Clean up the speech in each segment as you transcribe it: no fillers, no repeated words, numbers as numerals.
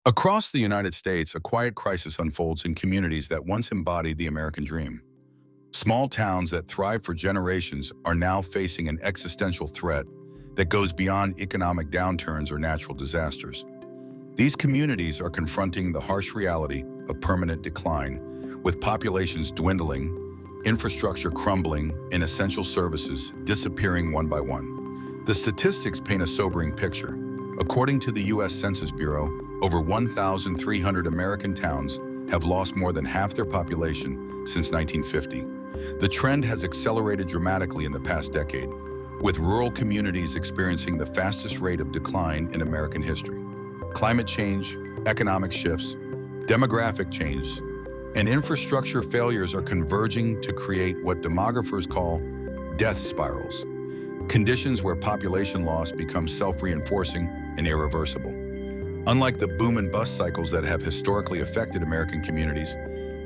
Across the United States, a quiet crisis unfolds in communities that once embodied the American dream. Small towns that thrived for generations are now facing an existential threat that goes beyond economic downturns or natural disasters. These communities are confronting the harsh reality of permanent decline, with populations dwindling, infrastructure crumbling, and essential services disappearing one by one. The statistics paint a sobering picture. According to the U.S. Census Bureau, over 1,300 American towns have lost more than half their population since 1950. The trend has accelerated dramatically in the past decade, with rural communities experiencing the fastest rate of decline in American history. Climate change, economic shifts, demographic change, and infrastructure failures are converging to create what demographers call death spirals, conditions where population loss becomes self-reinforcing and irreversible. Unlike the boom and bust cycles that have historically affected American communities,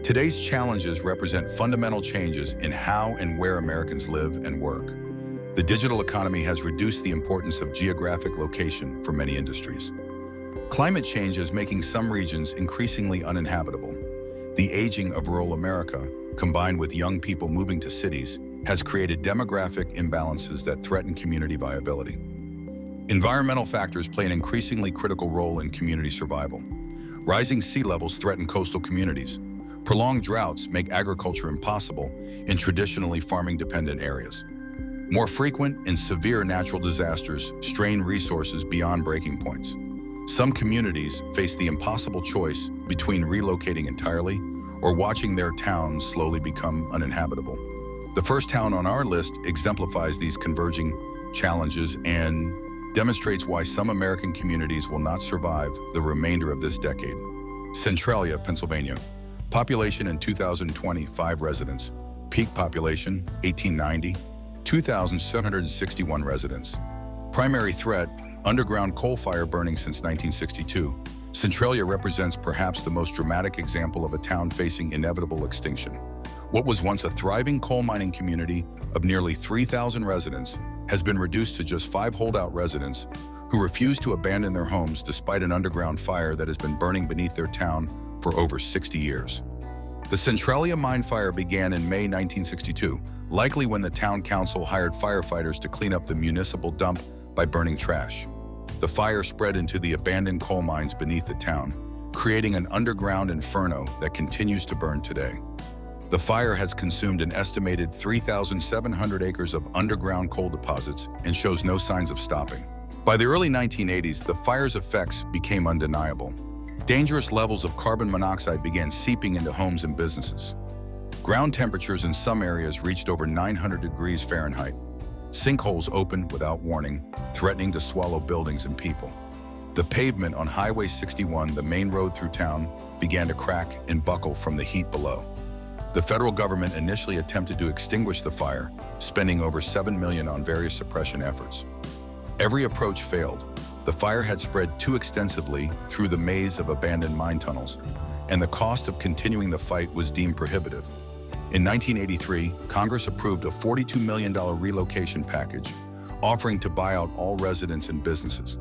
today's challenges represent fundamental changes in how and where Americans live and work. The digital economy has reduced the importance of geographic location for many industries. Climate change is making some regions increasingly uninhabitable. The aging of rural America, combined with young people moving to cities, has created demographic imbalances that threaten community viability. Environmental factors play an increasingly critical role in community survival. Rising sea levels threaten coastal communities. Prolonged droughts make agriculture impossible in traditionally farming-dependent areas. More frequent and severe natural disasters strain resources beyond breaking points. Some communities face the impossible choice between relocating entirely or watching their towns slowly become uninhabitable. The first town on our list exemplifies these converging challenges and demonstrates why some American communities will not survive the remainder of this decade. Centralia, Pennsylvania. Population in 2020, 5 residents. Peak population, 1890, 2,761 residents. Primary threat, underground coal fire burning since 1962. Centralia represents perhaps the most dramatic example of a town facing inevitable extinction. What was once a thriving coal mining community of nearly 3,000 residents has been reduced to just 5 holdout residents who refuse to abandon their homes despite an underground fire that has been burning beneath their town for over 60 years. The Centralia mine fire began in May 1962, likely when the town council hired firefighters to clean up the municipal dump by burning trash. The fire spread into the abandoned coal mines beneath the town, creating an underground inferno that continues to burn today. The fire has consumed an estimated 3,700 acres of underground coal deposits and shows no signs of stopping. By the early 1980s, the fire's effects became undeniable. Dangerous levels of carbon monoxide began seeping into homes and businesses. Ground temperatures in some areas reached over 900 degrees Fahrenheit. Sinkholes opened without warning, threatening to swallow buildings and people. The pavement on Highway 61, the main road through town, began to crack and buckle from the heat below. The federal government initially attempted to extinguish the fire, spending over $7 million on various suppression efforts. Every approach failed. The fire had spread too extensively through the maze of abandoned mine tunnels, and the cost of continuing the fight was deemed prohibitive. In 1983, Congress approved a $42 million relocation package, offering to buy out all residents and businesses.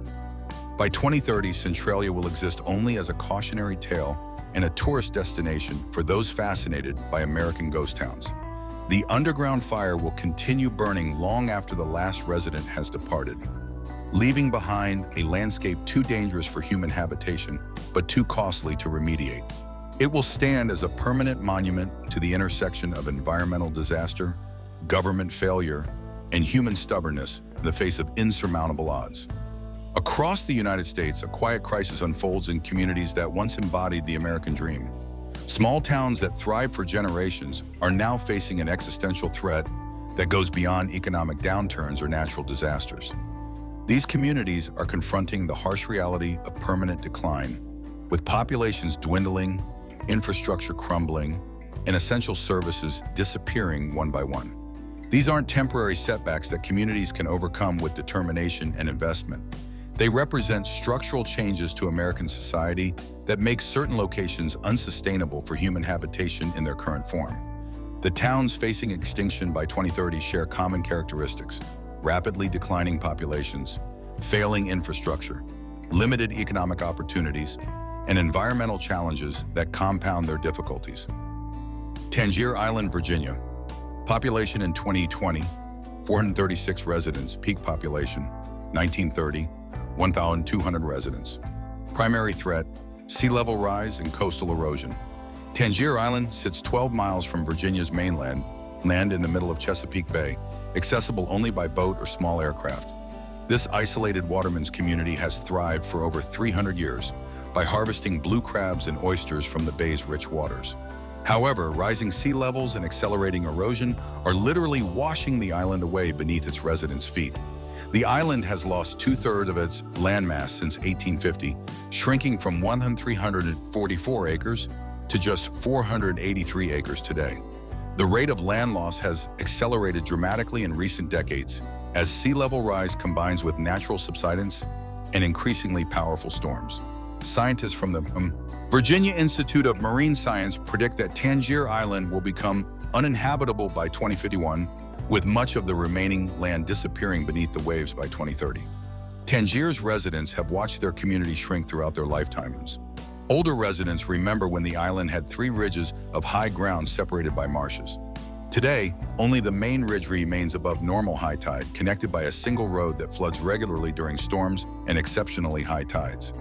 By 2030, Centralia will exist only as a cautionary tale and a tourist destination for those fascinated by American ghost towns. The underground fire will continue burning long after the last resident has departed, leaving behind a landscape too dangerous for human habitation, but too costly to remediate. It will stand as a permanent monument to the intersection of environmental disaster, government failure, and human stubbornness in the face of insurmountable odds. Across the United States, a quiet crisis unfolds in communities that once embodied the American dream. Small towns that thrived for generations are now facing an existential threat that goes beyond economic downturns or natural disasters. These communities are confronting the harsh reality of permanent decline, with populations dwindling, infrastructure crumbling, and essential services disappearing one by one. These aren't temporary setbacks that communities can overcome with determination and investment. They represent structural changes to American society that make certain locations unsustainable for human habitation in their current form. The towns facing extinction by 2030 share common characteristics: rapidly declining populations, failing infrastructure, limited economic opportunities, and environmental challenges that compound their difficulties. Tangier Island, Virginia. Population in 2020, 436 residents. Peak population, 1930, 1,200 residents. Primary threat, sea level rise and coastal erosion. Tangier Island sits 12 miles from Virginia's mainland, land in the middle of Chesapeake Bay, accessible only by boat or small aircraft. This isolated waterman's community has thrived for over 300 years by harvesting blue crabs and oysters from the bay's rich waters. However, rising sea levels and accelerating erosion are literally washing the island away beneath its residents' feet. The island has lost two-thirds of its landmass since 1850, shrinking from 1,344 acres to just 483 acres today. The rate of land loss has accelerated dramatically in recent decades as sea level rise combines with natural subsidence and increasingly powerful storms. Scientists from the Virginia Institute of Marine Science predict that Tangier Island will become uninhabitable by 2051, with much of the remaining land disappearing beneath the waves by 2030. Tangier's residents have watched their community shrink throughout their lifetimes. Older residents remember when the island had 3 ridges of high ground separated by marshes. Today, only the main ridge remains above normal high tide, connected by a single road that floods regularly during storms and exceptionally high tides.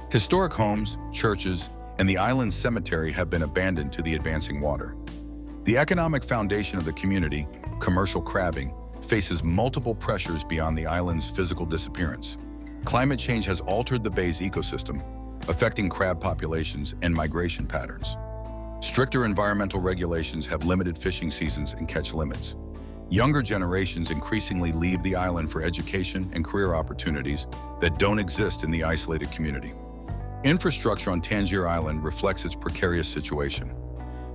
Historic homes, churches, and the island's cemetery have been abandoned to the advancing water. The economic foundation of the community, commercial crabbing, faces multiple pressures beyond the island's physical disappearance. Climate change has altered the bay's ecosystem, affecting crab populations and migration patterns. Stricter environmental regulations have limited fishing seasons and catch limits. Younger generations increasingly leave the island for education and career opportunities that don't exist in the isolated community. Infrastructure on Tangier Island reflects its precarious situation.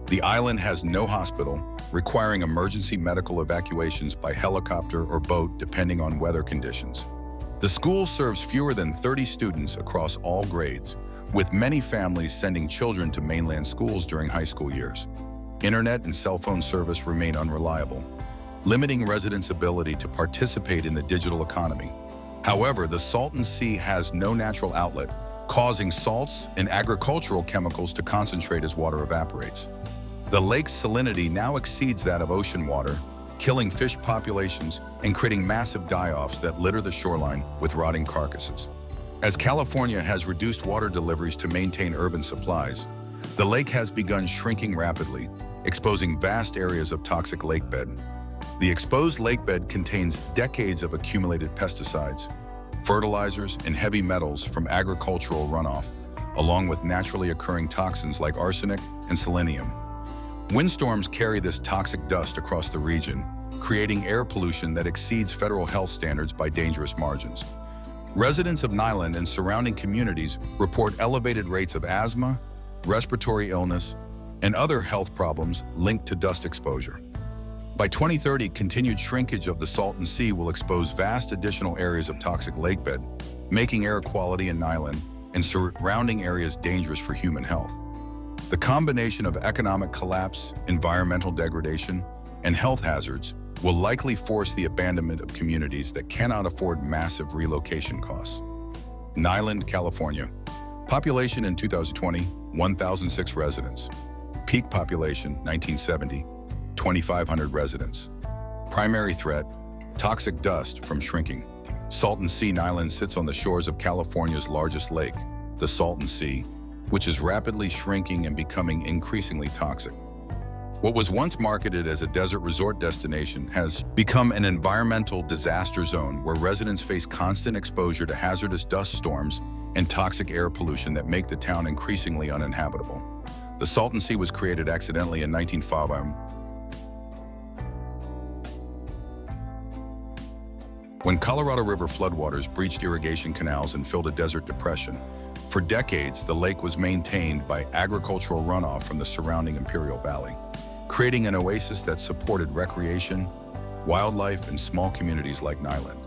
The island has no hospital, requiring emergency medical evacuations by helicopter or boat depending on weather conditions. The school serves fewer than 30 students across all grades, with many families sending children to mainland schools during high school years. Internet and cell phone service remain unreliable, limiting residents' ability to participate in the digital economy. However, the Salton Sea has no natural outlet, causing salts and agricultural chemicals to concentrate as water evaporates. The lake's salinity now exceeds that of ocean water, killing fish populations and creating massive die-offs that litter the shoreline with rotting carcasses. As California has reduced water deliveries to maintain urban supplies, the lake has begun shrinking rapidly, exposing vast areas of toxic lakebed. The exposed lakebed contains decades of accumulated pesticides, fertilizers, and heavy metals from agricultural runoff, along with naturally occurring toxins like arsenic and selenium. Windstorms carry this toxic dust across the region, creating air pollution that exceeds federal health standards by dangerous margins. Residents of Nyland and surrounding communities report elevated rates of asthma, respiratory illness, and other health problems linked to dust exposure. By 2030, continued shrinkage of the Salton Sea will expose vast additional areas of toxic lakebed, making air quality in Nyland and surrounding areas dangerous for human health. The combination of economic collapse, environmental degradation, and health hazards will likely force the abandonment of communities that cannot afford massive relocation costs. Nyland, California. Population in 2020, 1,006 residents. Peak population, 1970, 2,500 residents. Primary threat, toxic dust from shrinking. Salton Sea Nyland sits on the shores of California's largest lake, the Salton Sea, which is rapidly shrinking and becoming increasingly toxic. What was once marketed as a desert resort destination has become an environmental disaster zone where residents face constant exposure to hazardous dust storms and toxic air pollution that make the town increasingly uninhabitable. The Salton Sea was created accidentally in 1905 when Colorado River floodwaters breached irrigation canals and filled a desert depression. For decades, the lake was maintained by agricultural runoff from the surrounding Imperial Valley, creating an oasis that supported recreation, wildlife, and small communities like Nyland.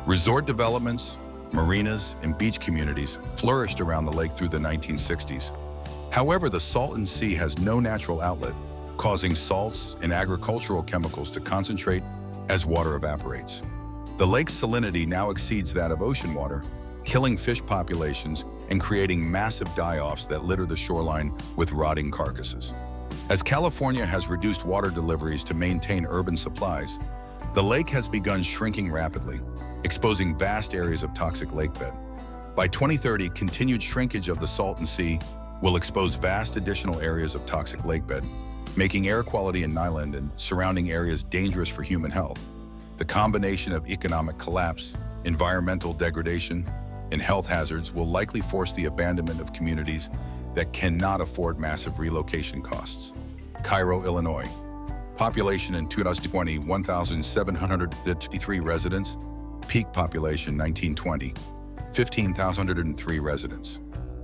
Resort developments, marinas, and beach communities flourished around the lake through the 1960s. However, the Salton Sea has no natural outlet, causing salts and agricultural chemicals to concentrate as water evaporates. The lake's salinity now exceeds that of ocean water, killing fish populations and creating massive die-offs that litter the shoreline with rotting carcasses. As California has reduced water deliveries to maintain urban supplies, the lake has begun shrinking rapidly, exposing vast areas of toxic lakebed. By 2030, continued shrinkage of the Salton Sea will expose vast additional areas of toxic lakebed, making air quality in Nyland and surrounding areas dangerous for human health. The combination of economic collapse, environmental degradation, and health hazards will likely force the abandonment of communities that cannot afford massive relocation costs. Cairo, Illinois. Population in 2020, 1,753 residents. Peak population 1920, 15,103 residents.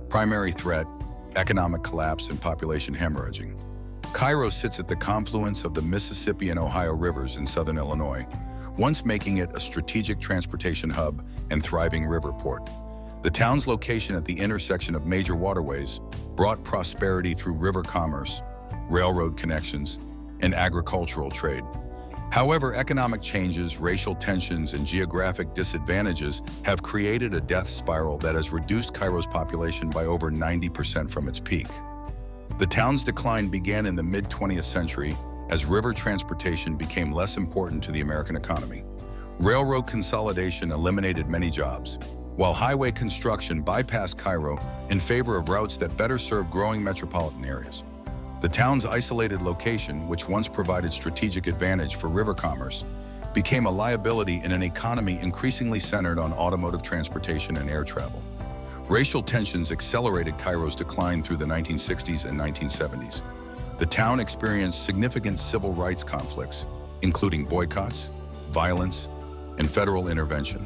Primary threat, economic collapse and population hemorrhaging. Cairo sits at the confluence of the Mississippi and Ohio rivers in southern Illinois, once making it a strategic transportation hub and thriving river port. The town's location at the intersection of major waterways brought prosperity through river commerce, railroad connections, and agricultural trade. However, economic changes, racial tensions, and geographic disadvantages have created a death spiral that has reduced Cairo's population by over 90% from its peak. The town's decline began in the mid-20th century as river transportation became less important to the American economy. Railroad consolidation eliminated many jobs, while highway construction bypassed Cairo in favor of routes that better serve growing metropolitan areas. The town's isolated location, which once provided strategic advantage for river commerce, became a liability in an economy increasingly centered on automotive transportation and air travel. Racial tensions accelerated Cairo's decline through the 1960s and 1970s. The town experienced significant civil rights conflicts, including boycotts, violence, and federal intervention.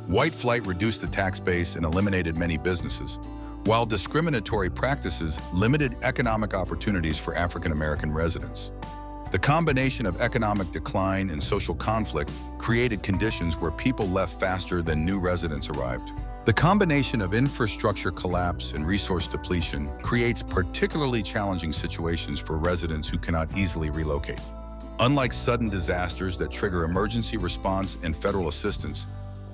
White flight reduced the tax base and eliminated many businesses, while discriminatory practices limited economic opportunities for African American residents. The combination of economic decline and social conflict created conditions where people left faster than new residents arrived. The combination of infrastructure collapse and resource depletion creates particularly challenging situations for residents who cannot easily relocate. Unlike sudden disasters that trigger emergency response and federal assistance,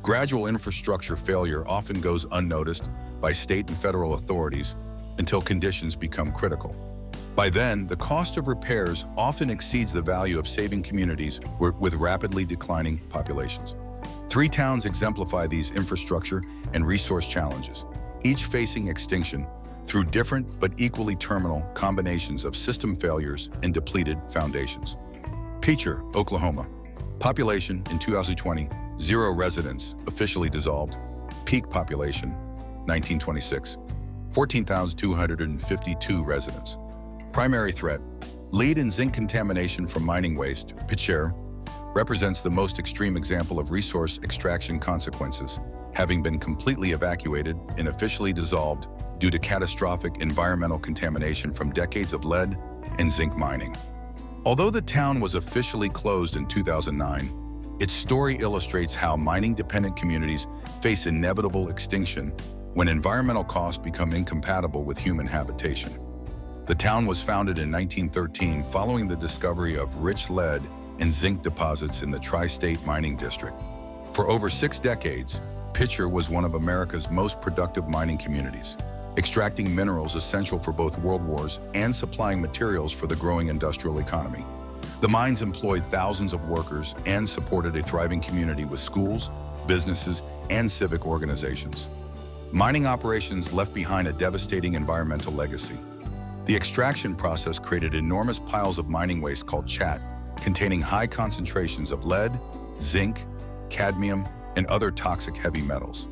gradual infrastructure failure often goes unnoticed by state and federal authorities until conditions become critical. By then, the cost of repairs often exceeds the value of saving communities with rapidly declining populations. Three towns exemplify these infrastructure and resource challenges, each facing extinction through different but equally terminal combinations of system failures and depleted foundations. Picher, Oklahoma. Population in 2020, 0 residents, officially dissolved. Peak population, 1926, 14,252 residents. Primary threat, lead and zinc contamination from mining waste. Picher represents the most extreme example of resource extraction consequences, having been completely evacuated and officially dissolved due to catastrophic environmental contamination from decades of lead and zinc mining. Although the town was officially closed in 2009, its story illustrates how mining-dependent communities face inevitable extinction when environmental costs become incompatible with human habitation. The town was founded in 1913 following the discovery of rich lead and zinc deposits in the Tri-State Mining District. For over 6 decades, Picher was one of America's most productive mining communities, extracting minerals essential for both world wars and supplying materials for the growing industrial economy. The mines employed thousands of workers and supported a thriving community with schools, businesses, and civic organizations. Mining operations left behind a devastating environmental legacy. The extraction process created enormous piles of mining waste called chat, containing high concentrations of lead, zinc, cadmium, and other toxic heavy metals.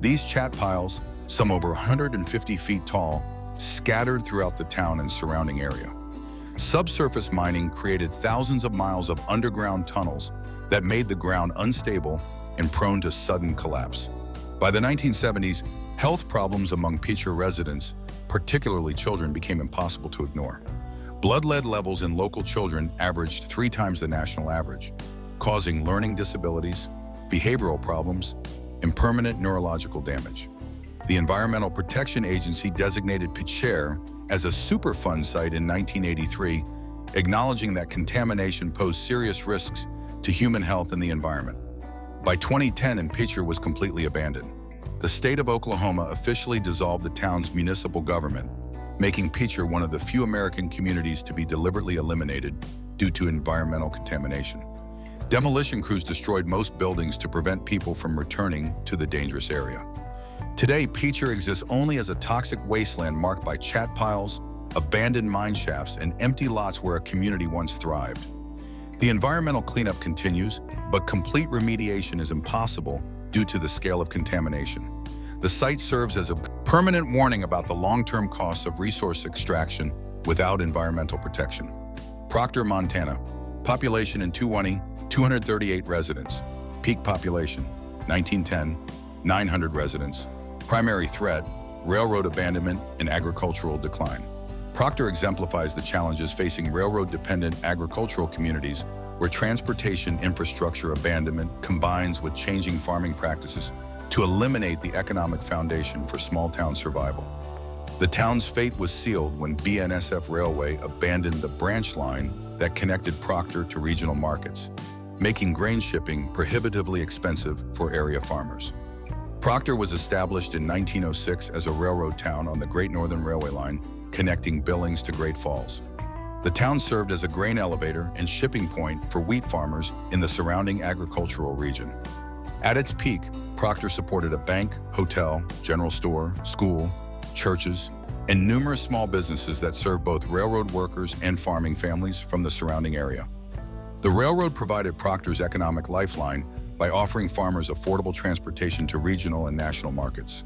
These chat piles, some over 150 feet tall, scattered throughout the town and surrounding area. Subsurface mining created thousands of miles of underground tunnels that made the ground unstable and prone to sudden collapse. By the 1970s, health problems among Picher residents, particularly children, became impossible to ignore. Blood lead levels in local children averaged 3 times the national average, causing learning disabilities, behavioral problems, and permanent neurological damage. The Environmental Protection Agency designated Picher as a Superfund site in 1983, acknowledging that contamination posed serious risks to human health and the environment. By 2010, Picher was completely abandoned. the state of Oklahoma officially dissolved the town's municipal government, making Picher one of the few American communities to be deliberately eliminated due to environmental contamination. Demolition crews destroyed most buildings to prevent people from returning to the dangerous area. Today, Picher exists only as a toxic wasteland marked by chat piles, abandoned mine shafts, and empty lots where a community once thrived. The environmental cleanup continues, but complete remediation is impossible due to the scale of contamination. The site serves as a permanent warning about the long-term costs of resource extraction without environmental protection. Proctor, Montana. Population in 2020, 238 residents. Peak population, 1910, 900 residents. Primary threat, railroad abandonment and agricultural decline. Proctor exemplifies the challenges facing railroad-dependent agricultural communities where transportation infrastructure abandonment combines with changing farming practices to eliminate the economic foundation for small-town survival. The town's fate was sealed when BNSF Railway abandoned the branch line that connected Proctor to regional markets, making grain shipping prohibitively expensive for area farmers. Proctor was established in 1906 as a railroad town on the Great Northern Railway line, connecting Billings to Great Falls. The town served as a grain elevator and shipping point for wheat farmers in the surrounding agricultural region. At its peak, Proctor supported a bank, hotel, general store, school, churches, and numerous small businesses that served both railroad workers and farming families from the surrounding area. The railroad provided Proctor's economic lifeline by offering farmers affordable transportation to regional and national markets.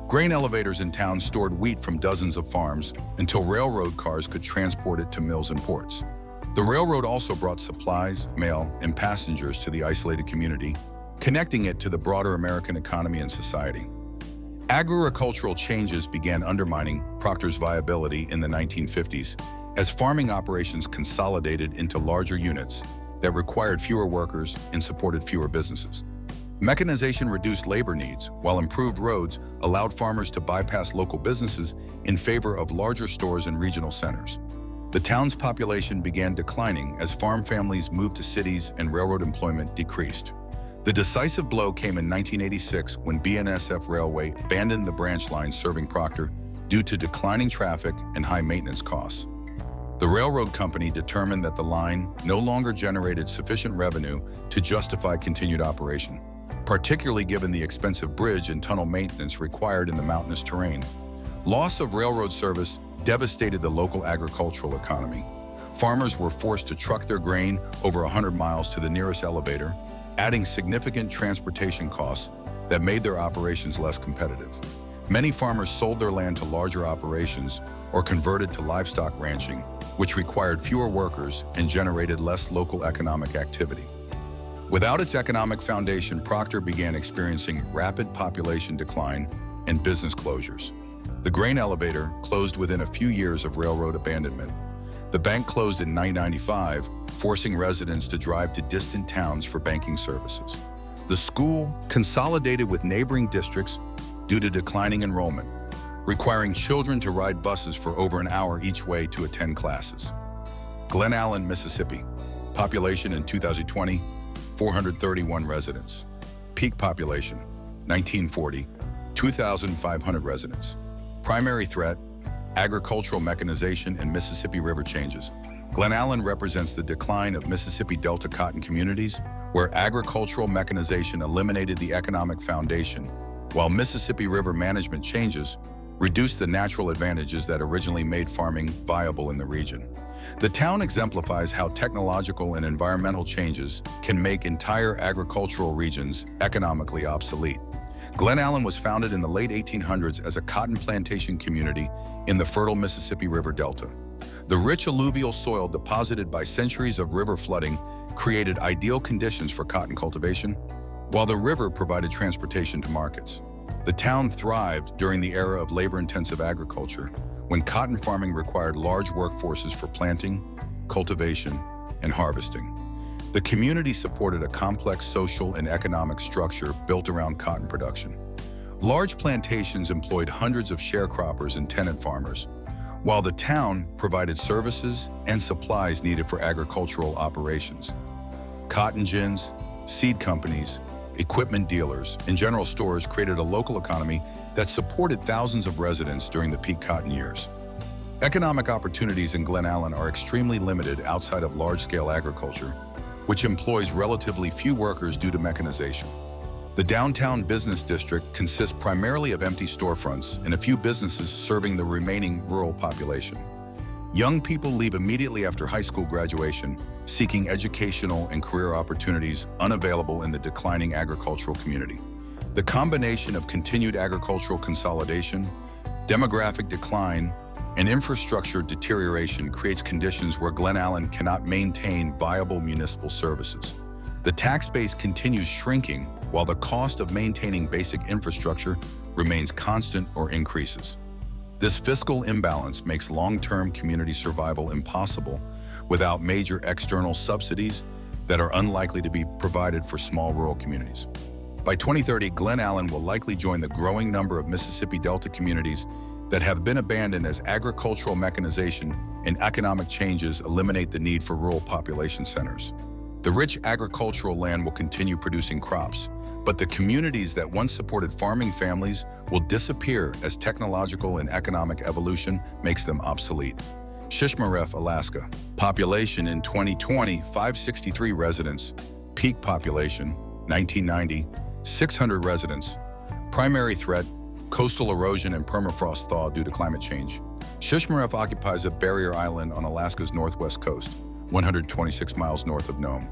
Grain elevators in town stored wheat from dozens of farms until railroad cars could transport it to mills and ports. The railroad also brought supplies, mail, and passengers to the isolated community, connecting it to the broader American economy and society. Agricultural changes began undermining Proctor's viability in the 1950s as farming operations consolidated into larger units that required fewer workers and supported fewer businesses. Mechanization reduced labor needs, while improved roads allowed farmers to bypass local businesses in favor of larger stores and regional centers. The town's population began declining as farm families moved to cities and railroad employment decreased. The decisive blow came in 1986 when BNSF Railway abandoned the branch line serving Proctor due to declining traffic and high maintenance costs. The railroad company determined that the line no longer generated sufficient revenue to justify continued operation, particularly given the expensive bridge and tunnel maintenance required in the mountainous terrain. Loss of railroad service devastated the local agricultural economy. Farmers were forced to truck their grain over 100 miles to the nearest elevator, adding significant transportation costs that made their operations less competitive. Many farmers sold their land to larger operations or converted to livestock ranching, which required fewer workers and generated less local economic activity. Without its economic foundation, Proctor began experiencing rapid population decline and business closures. The grain elevator closed within a few years of railroad abandonment. The bank closed in 1995, forcing residents to drive to distant towns for banking services. The school consolidated with neighboring districts due to declining enrollment, requiring children to ride buses for over an hour each way to attend classes. Glen Allen, Mississippi. Population in 2020, 431 residents. Peak population, 1940, 2,500 residents. Primary threat, agricultural mechanization and Mississippi River changes. Glen Allen represents the decline of Mississippi Delta cotton communities, where agricultural mechanization eliminated the economic foundation, while Mississippi River management changes reduced the natural advantages that originally made farming viable in the region. The town exemplifies how technological and environmental changes can make entire agricultural regions economically obsolete. Glen Allen was founded in the late 1800s as a cotton plantation community in the fertile Mississippi River Delta. The rich alluvial soil deposited by centuries of river flooding created ideal conditions for cotton cultivation, while the river provided transportation to markets. The town thrived during the era of labor-intensive agriculture, when cotton farming required large workforces for planting, cultivation, and harvesting. The community supported a complex social and economic structure built around cotton production. Large plantations employed hundreds of sharecroppers and tenant farmers, while the town provided services and supplies needed for agricultural operations. Cotton gins, seed companies, equipment dealers, and general stores created a local economy that supported thousands of residents during the peak cotton years. Economic opportunities in Glen Allen are extremely limited outside of large-scale agriculture, which employs relatively few workers due to mechanization. The downtown business district consists primarily of empty storefronts and a few businesses serving the remaining rural population. Young people leave immediately after high school graduation, seeking educational and career opportunities unavailable in the declining agricultural community. The combination of continued agricultural consolidation, demographic decline, and infrastructure deterioration creates conditions where Glen Allen cannot maintain viable municipal services. The tax base continues shrinking while the cost of maintaining basic infrastructure remains constant or increases. This fiscal imbalance makes long-term community survival impossible without major external subsidies that are unlikely to be provided for small rural communities. By 2030, Glen Allen will likely join the growing number of Mississippi Delta communities that have been abandoned as agricultural mechanization and economic changes eliminate the need for rural population centers. The rich agricultural land will continue producing crops, but the communities that once supported farming families will disappear as technological and economic evolution makes them obsolete. Shishmaref, Alaska. Population in 2020, 563 residents. Peak population, 1990, 600 residents. Primary threat, coastal erosion and permafrost thaw due to climate change. Shishmaref occupies a barrier island on Alaska's northwest coast, 126 miles north of Nome.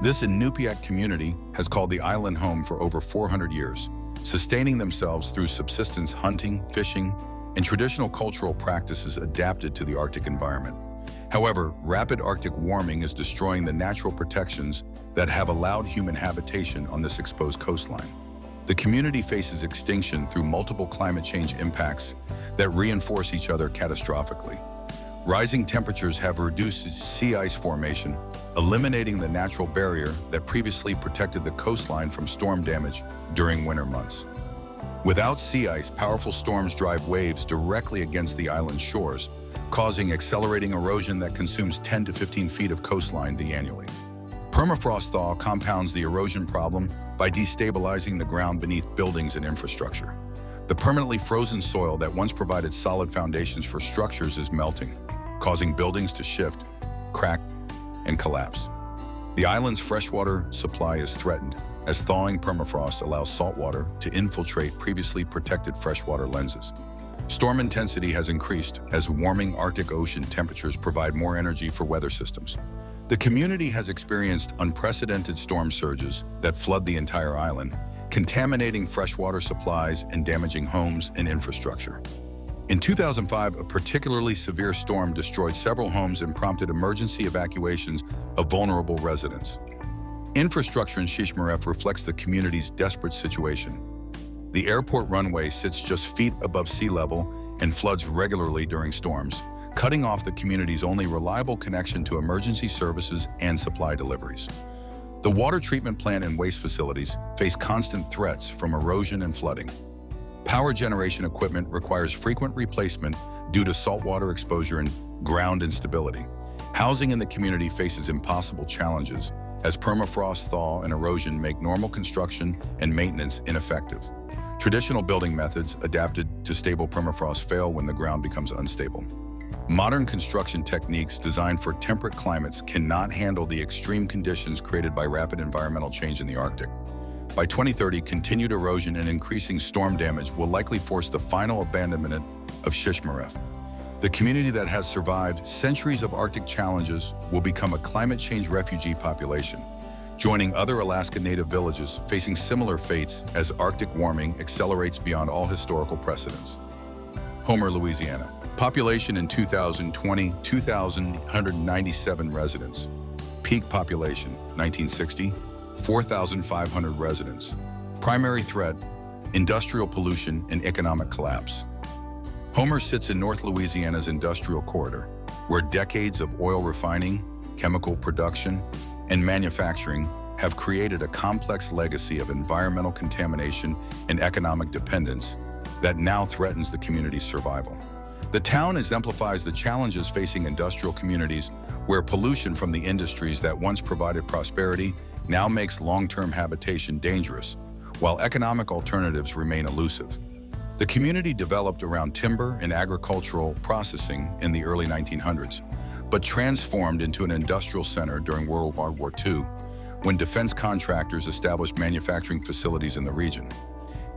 This Inupiat community has called the island home for over 400 years, sustaining themselves through subsistence hunting, fishing, and traditional cultural practices adapted to the Arctic environment. However, rapid Arctic warming is destroying the natural protections that have allowed human habitation on this exposed coastline. The community faces extinction through multiple climate change impacts that reinforce each other catastrophically. Rising temperatures have reduced sea ice formation, eliminating the natural barrier that previously protected the coastline from storm damage during winter months. Without sea ice, powerful storms drive waves directly against the island's shores, causing accelerating erosion that consumes 10 to 15 feet of coastline annually. Permafrost thaw compounds the erosion problem by destabilizing the ground beneath buildings and infrastructure. The permanently frozen soil that once provided solid foundations for structures is melting, causing buildings to shift, crack, and collapse. The island's freshwater supply is threatened, as thawing permafrost allows saltwater to infiltrate previously protected freshwater lenses. Storm intensity has increased as warming Arctic Ocean temperatures provide more energy for weather systems. The community has experienced unprecedented storm surges that flood the entire island, contaminating freshwater supplies and damaging homes and infrastructure. In 2005, a particularly severe storm destroyed several homes and prompted emergency evacuations of vulnerable residents. Infrastructure in Shishmaref reflects the community's desperate situation. The airport runway sits just feet above sea level and floods regularly during storms, cutting off the community's only reliable connection to emergency services and supply deliveries. The water treatment plant and waste facilities face constant threats from erosion and flooding. Power generation equipment requires frequent replacement due to saltwater exposure and ground instability. Housing in the community faces impossible challenges as permafrost thaw and erosion make normal construction and maintenance ineffective. Traditional building methods adapted to stable permafrost fail when the ground becomes unstable. Modern construction techniques designed for temperate climates cannot handle the extreme conditions created by rapid environmental change in the Arctic. By 2030, continued erosion and increasing storm damage will likely force the final abandonment of Shishmaref. The community that has survived centuries of Arctic challenges will become a climate change refugee population, joining other Alaska Native villages facing similar fates as Arctic warming accelerates beyond all historical precedents. Homer, Louisiana. Population in 2020, 2,197 residents. Peak population, 1960, 4,500 residents. Primary threat, industrial pollution and economic collapse. Homer sits in North Louisiana's industrial corridor, where decades of oil refining, chemical production, and manufacturing have created a complex legacy of environmental contamination and economic dependence that now threatens the community's survival. The town exemplifies the challenges facing industrial communities where pollution from the industries that once provided prosperity now makes long-term habitation dangerous, while economic alternatives remain elusive. The community developed around timber and agricultural processing in the early 1900s, but transformed into an industrial center during World War II, when defense contractors established manufacturing facilities in the region.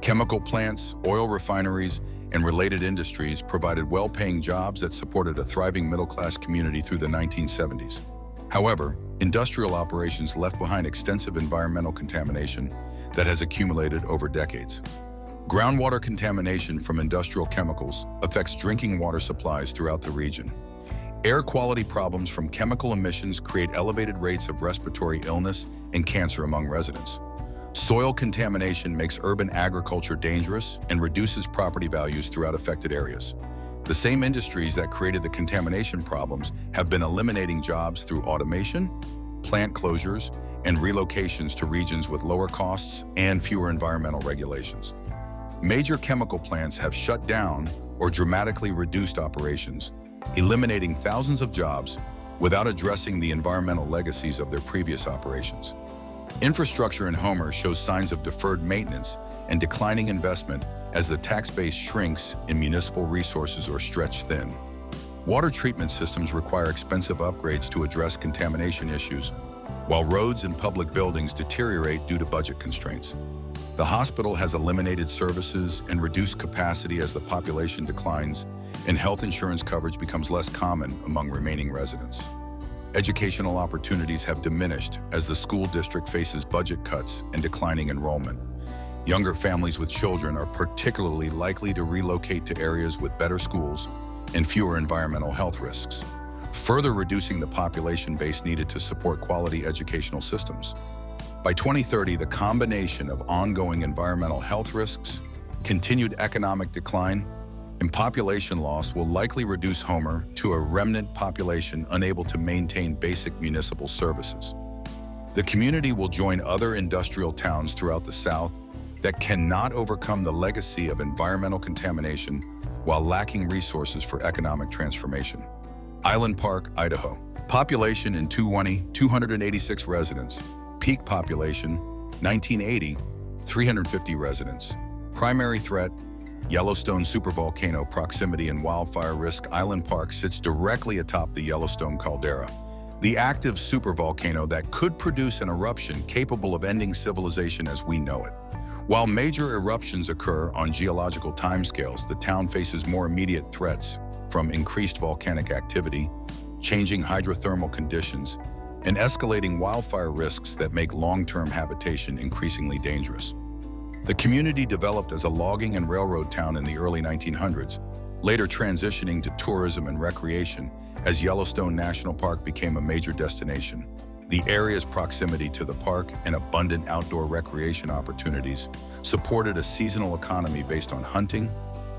Chemical plants, oil refineries, and related industries provided well-paying jobs that supported a thriving middle-class community through the 1970s. However, industrial operations left behind extensive environmental contamination that has accumulated over decades. Groundwater contamination from industrial chemicals affects drinking water supplies throughout the region. Air quality problems from chemical emissions create elevated rates of respiratory illness and cancer among residents. Soil contamination makes urban agriculture dangerous and reduces property values throughout affected areas. The same industries that created the contamination problems have been eliminating jobs through automation, plant closures, and relocations to regions with lower costs and fewer environmental regulations. Major chemical plants have shut down or dramatically reduced operations, eliminating thousands of jobs without addressing the environmental legacies of their previous operations. Infrastructure in Homer shows signs of deferred maintenance and declining investment as the tax base shrinks and municipal resources are stretched thin. Water treatment systems require expensive upgrades to address contamination issues, while roads and public buildings deteriorate due to budget constraints. The hospital has eliminated services and reduced capacity as the population declines, and health insurance coverage becomes less common among remaining residents. Educational opportunities have diminished as the school district faces budget cuts and declining enrollment. Younger families with children are particularly likely to relocate to areas with better schools and fewer environmental health risks, further reducing the population base needed to support quality educational systems. By 2030, the combination of ongoing environmental health risks, continued economic decline, and population loss will likely reduce Homer to a remnant population unable to maintain basic municipal services. The community will join other industrial towns throughout the South that cannot overcome the legacy of environmental contamination while lacking resources for economic transformation. Island Park, Idaho. Population in 2020, 286 residents. Peak population, 1980, 350 residents. Primary threat, Yellowstone supervolcano proximity and wildfire risk. Island Park sits directly atop the Yellowstone caldera, the active supervolcano that could produce an eruption capable of ending civilization as we know it. While major eruptions occur on geological timescales, the town faces more immediate threats from increased volcanic activity, changing hydrothermal conditions, and escalating wildfire risks that make long-term habitation increasingly dangerous. The community developed as a logging and railroad town in the early 1900s, later transitioning to tourism and recreation as Yellowstone National Park became a major destination. The area's proximity to the park and abundant outdoor recreation opportunities supported a seasonal economy based on hunting,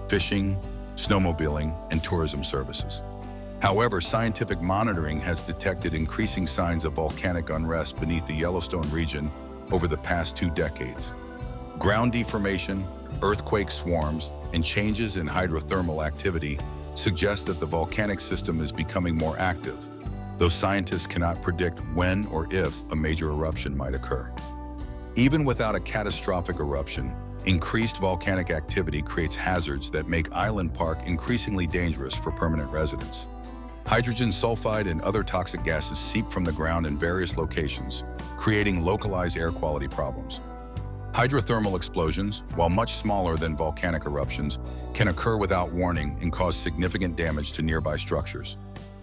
fishing, snowmobiling, and tourism services. However, scientific monitoring has detected increasing signs of volcanic unrest beneath the Yellowstone region over the past 2 decades. Ground deformation, earthquake swarms, and changes in hydrothermal activity suggest that the volcanic system is becoming more active, though scientists cannot predict when or if a major eruption might occur. Even without a catastrophic eruption, increased volcanic activity creates hazards that make Island Park increasingly dangerous for permanent residents. Hydrogen sulfide and other toxic gases seep from the ground in various locations, creating localized air quality problems. Hydrothermal explosions, while much smaller than volcanic eruptions, can occur without warning and cause significant damage to nearby structures.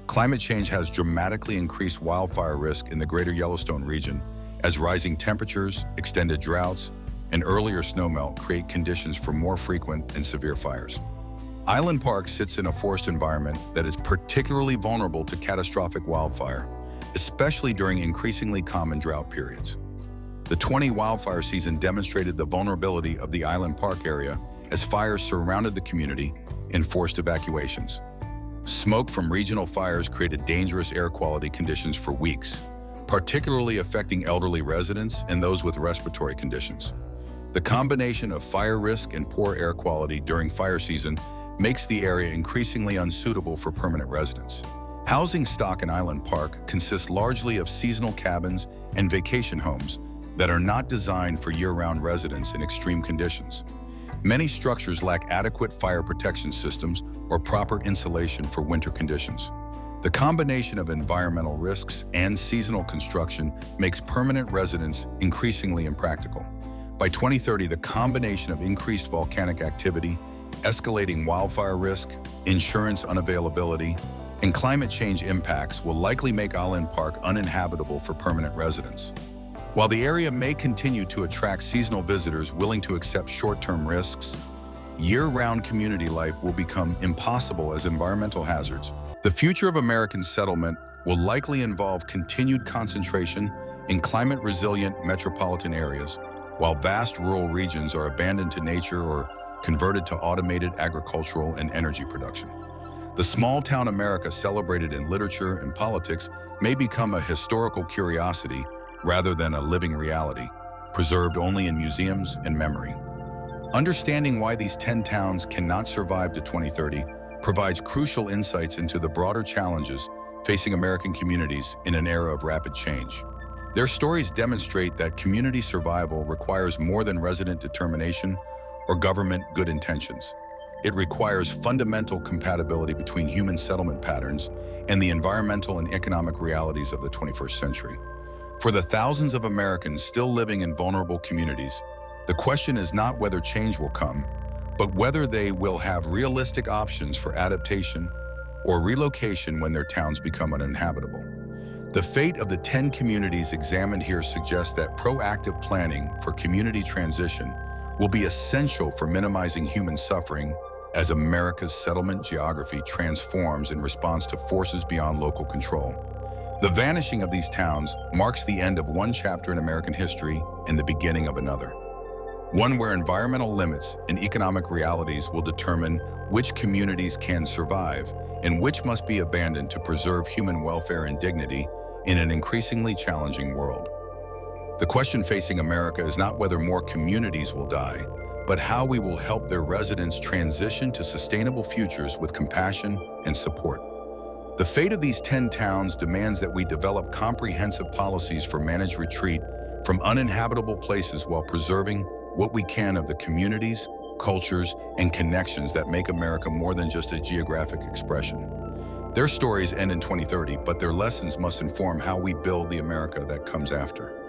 Climate change has dramatically increased wildfire risk in the greater Yellowstone region, as rising temperatures, extended droughts, and earlier snowmelt create conditions for more frequent and severe fires. Island Park sits in a forest environment that is particularly vulnerable to catastrophic wildfire, especially during increasingly common drought periods. The 2020 wildfire season demonstrated the vulnerability of the Island Park area as fires surrounded the community and forced evacuations. Smoke from regional fires created dangerous air quality conditions for weeks, particularly affecting elderly residents and those with respiratory conditions. The combination of fire risk and poor air quality during fire season makes the area increasingly unsuitable for permanent residents. Housing stock in Island Park consists largely of seasonal cabins and vacation homes that are not designed for year-round residents in extreme conditions. Many structures lack adequate fire protection systems or proper insulation for winter conditions. The combination of environmental risks and seasonal construction makes permanent residence increasingly impractical. By 2030, the combination of increased volcanic activity, escalating wildfire risk, insurance unavailability, and climate change impacts will likely make Island Park uninhabitable for permanent residents. While the area may continue to attract seasonal visitors willing to accept short-term risks, year-round community life will become impossible as environmental hazards. The future of American settlement will likely involve continued concentration in climate-resilient metropolitan areas, while vast rural regions are abandoned to nature or converted to automated agricultural and energy production. The small-town America celebrated in literature and politics may become a historical curiosity rather than a living reality, preserved only in museums and memory. Understanding why these 10 towns cannot survive to 2030 provides crucial insights into the broader challenges facing American communities in an era of rapid change. Their stories demonstrate that community survival requires more than resident determination or government good intentions. It requires fundamental compatibility between human settlement patterns and the environmental and economic realities of the 21st century. For the thousands of Americans still living in vulnerable communities, the question is not whether change will come, but whether they will have realistic options for adaptation or relocation when their towns become uninhabitable. The fate of the 10 communities examined here suggests that proactive planning for community transition will be essential for minimizing human suffering as America's settlement geography transforms in response to forces beyond local control. The vanishing of these towns marks the end of one chapter in American history and the beginning of another. One where environmental limits and economic realities will determine which communities can survive and which must be abandoned to preserve human welfare and dignity in an increasingly challenging world. The question facing America is not whether more communities will die, but how we will help their residents transition to sustainable futures with compassion and support. The fate of these 10 towns demands that we develop comprehensive policies for managed retreat from uninhabitable places while preserving what we can of the communities, cultures, and connections that make America more than just a geographic expression. Their stories end in 2030, but their lessons must inform how we build the America that comes after.